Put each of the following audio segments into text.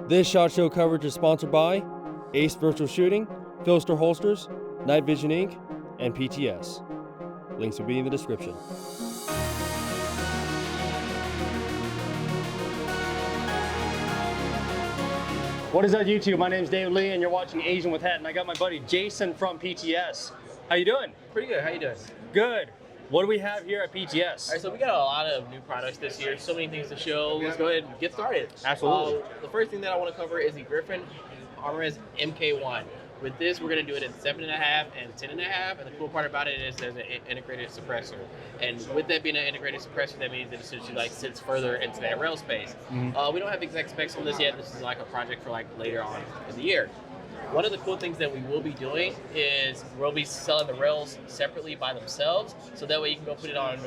This SHOT Show coverage is sponsored by Ace Virtual Shooting, Philster Holsters, Night Vision Inc., and PTS. Links will be in the description. What is up, YouTube? My name is David Lee, and you're watching Asian with Hat, and I got my buddy Jason from PTS. How you doing? Pretty good. How you doing? Good. What do we have here at PTS? All right, so we got a lot of new products this year. So many things to show. Let's go ahead and get started. Absolutely. The first thing that I want to cover is the Griffin Armorez MK1. With this, we're going to do it in 7.5 and 10.5, and the cool part about it is there's an integrated suppressor. And with that being an integrated suppressor, that means that it essentially like sits further into that rail space. Mm-hmm. We don't have exact specs on this yet. This is like a project for like later on in the year. One of the cool things that we will be doing is we'll be selling the rails separately by themselves, so that way you can go put it on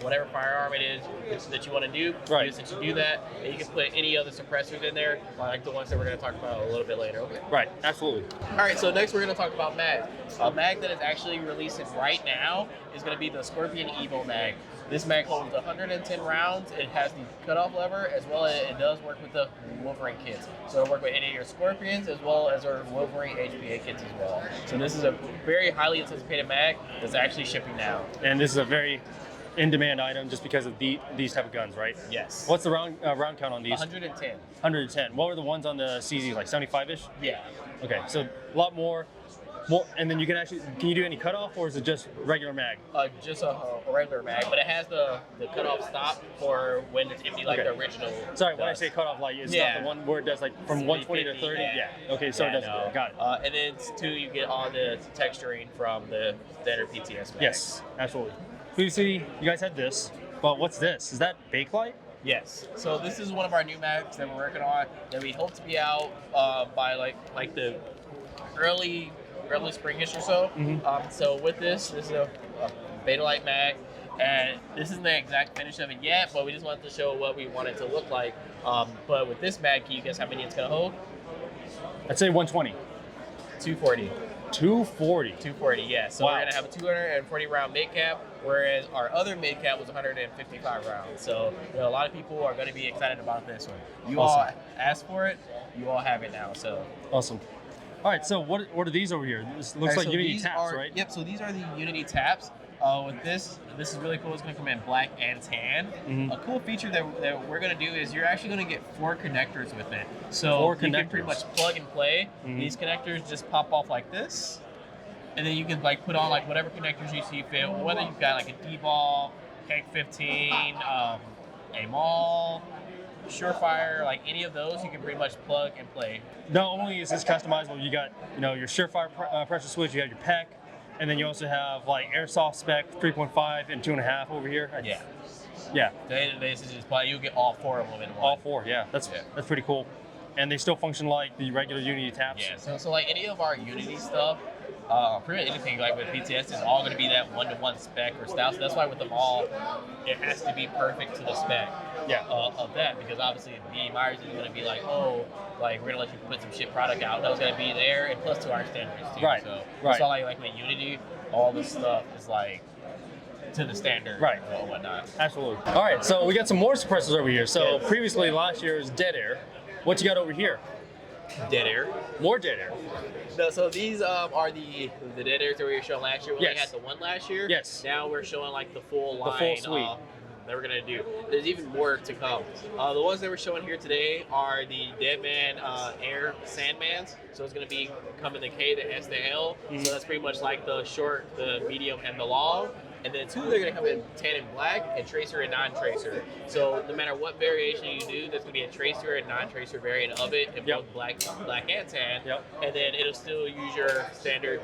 whatever firearm it is that you want to do. Right. Since you do that, and you can put any other suppressors in there, like the ones that we're going to talk about a little bit later. Okay. Right, absolutely. All right, so next we're going to talk about mags. A mag that is actually releasing right now is going to be the Scorpion Evo mag. This mag holds 110 rounds. It has the cutoff lever, as well as it does work with the Wolverine kits. So it'll work with any of your Scorpions, as well as our Wolverine HPA kits as well. So this is a very highly anticipated mag that's actually shipping now. And this is a very in-demand item just because of these type of guns, right? Yes. What's the round count on these? 110. 110. What were the ones on the CZ, like 75-ish? Yeah. Okay, so a lot more, and then you can you do any cutoff, or is it just regular mag? Just a regular mag, but it has the cutoff stop for when it's empty, like the original. Sorry, when I say cutoff, like it's not the one where it does like from 120 to 30. Yeah. Okay, so it does. No. Got it. And then two, you get all the texturing from the standard PTS mag. Yes, absolutely. Previously, you guys had this, but what's this? Is that Bakelite? Yes. So this is one of our new mags that we're working on that we hope to be out by like the early springish or so. Mm-hmm. So with this is a Bakelite mag, and this isn't the exact finish of it yet, but we just wanted to show what we want it to look like. But with this mag, can you guess how many it's gonna hold? I'd say 120. 240. 240, yeah. So We're gonna have a 240 round mid cap, whereas our other mid cap was 155 rounds. So a lot of people are gonna be excited about this one. You all asked for it, you all have it now. So awesome. All right, so what are these over here? This looks like Unity taps, right? Yep. So these are the Unity taps. With this is really cool. It's going to come in black and tan. Mm-hmm. A cool feature that we're going to do is you're actually going to get 4 connectors with it. So you can pretty much plug and play. Mm-hmm. These connectors just pop off like this, and then you can like put on like whatever connectors you see fit. Whether you've got like a D-ball, Keg 15, a Maul, Surefire, like any of those, you can pretty much plug and play. Not only is this customizable, you got your Surefire pressure switch, you have your PEC. And then you also have like Airsoft spec 3.5 and 2.5 over here. Yeah. This is just you'll get all 4 of them in one. All 4, yeah. That's pretty cool. And they still function like the regular Unity taps. Yeah. So like any of our Unity stuff, pretty much anything like with PTS is all going to be that 1-to-1 spec or style. So that's why with them all, it has to be perfect to the spec. Of that, because obviously B. Myers is going to be like, oh, like we're going to let you put some shit product out that was going to be there, and plus to our standards too. Right. So it's all like with Unity, all this stuff is like to the standard, right, and whatnot. Absolutely. All right, so we got some more suppressors over here. So previously last year was dead air. What you got over here? Dead air. More dead air. No, so these are the dead airs that we were showing last year. We only had the one last year. Yes. Now we're showing like the full line. The full suite. That we're gonna do. There's even more to come. The ones that we're showing here today are the Deadman Air Sandmans. So it's gonna be come in the K, the S, the L. Mm-hmm. So that's pretty much like the short, the medium, and the long. And then 2, they're gonna come in tan and black, and tracer and non-tracer. So no matter what variation you do, there's gonna be a tracer and non-tracer variant of it in both black and tan. And then it'll still use your standard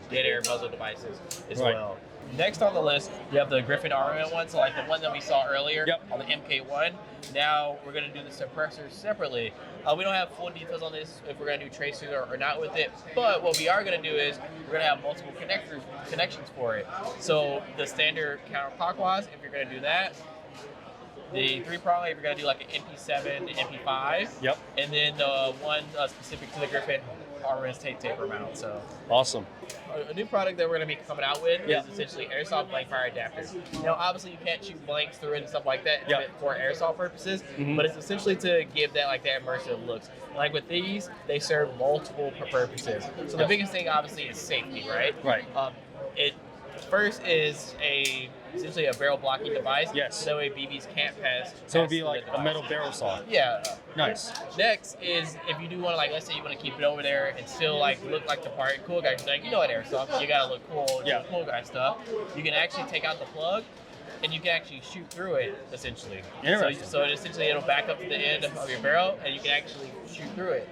dead air muzzle devices as well. Next on the list, you have the Griffin Armament one, so like the one that we saw earlier on the MK1. Now we're going to do the suppressors separately. We don't have full details on this, if we're going to do tracers or not with it, but what we are going to do is we're going to have multiple connections for it. So the standard counterclockwise, if you're going to do that, the 3-prong, if you're going to do like an MP7, MP5, and then the one specific to the Griffin armrest taper mount. So Awesome. a new product that we're going to be coming out with Yeah. is essentially Airsoft blank fire adapter. Obviously you can't shoot blanks through it and stuff like that for Airsoft purposes, but it's essentially to give that that immersive looks. Like with these, they serve multiple purposes. So the biggest thing obviously is safety, right? Right. It first is essentially a barrel blocking device. Yes. So that way BBs can't pass. So it'd be through like the a device. metal barrel saw. Yeah. Nice. Next is if you do want to let's say you want to keep it over there and still look like the part, cool guy. At Airsoft, you gotta look cool. Yeah. Cool guy stuff. You can actually take out the plug, and you can actually shoot through it essentially. Interesting. So essentially it'll back up to the end of your barrel, and you can actually shoot through it.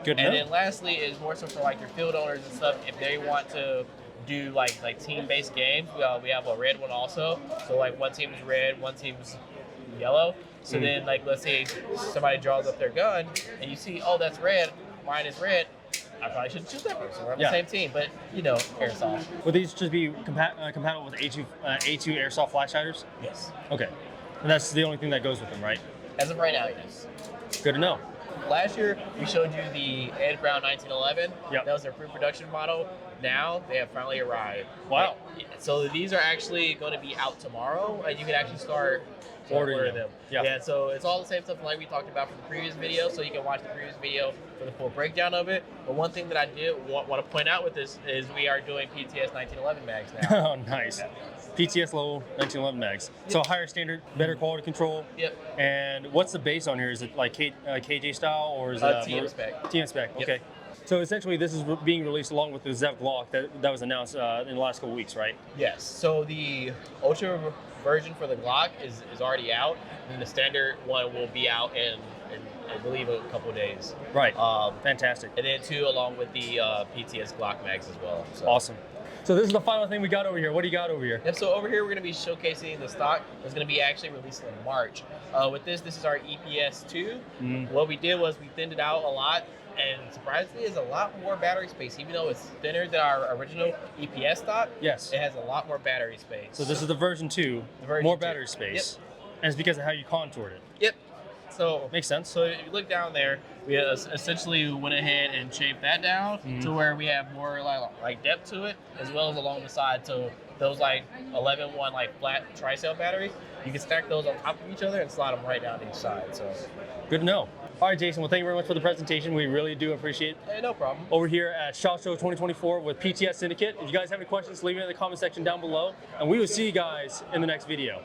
Good to And know. then lastly is more so for your field owners and stuff. If they want to do like team-based games, we have a red one also. So one team is red, one team is yellow. So then let's say somebody draws up their gun and you see, oh, that's red, mine is red. I probably shouldn't choose that person. We're on the same team, but Airsoft. Would these just be compatible with A2 Airsoft flash hiders? Yes. Okay. And that's the only thing that goes with them, right? As of right now, yes. Good to know. Last year, we showed you the Ed Brown 1911. Yep. That was their pre-production model. Now, they have finally arrived. Wow. So these are actually going to be out tomorrow, and you can actually start ordering them. Yeah. So it's all the same stuff like we talked about from the previous video, so you can watch the previous video for the full breakdown of it. But one thing that I did want to point out with this is we are doing PTS 1911 mags now. Oh, nice. PTS level 1911 mags. So higher standard, better quality control. Yep. And what's the base on here? Is it like KJ style or is it TM spec? TM spec. Yep. Okay. So essentially, this is being released along with the ZEV Glock that was announced in the last couple weeks, right? Yes. So the Ultra version for the Glock is already out, and the standard one will be out in I believe a couple of days. Right. Fantastic. And then too, along with the PTS Glock mags as well. So. Awesome. So this is the final thing we got over here. What do you got over here? Yep, so over here we're going to be showcasing the stock that's going to be actually released in March. With this is our EPS 2. What we did was we thinned it out a lot, and surprisingly it's a lot more battery space. Even though it's thinner than our original EPS stock, Yes. it has a lot more battery space. So this is the version 2, version more 2. battery space. And it's because of how you contoured it. Yep. So Makes sense. So if you look down there, we essentially went ahead and shaped that down to where we have more like depth to it, as well as along the side. So those 11-1 flat tri-cell batteries, you can stack those on top of each other and slide them right down each side. So Good to know. All right, Jason. Well, thank you very much for the presentation. We really do appreciate it. hey, no problem. Over here at SHOT Show 2024 with PTS Syndicate. If you guys have any questions, leave it in the comment section down below. And we will see you guys in the next video.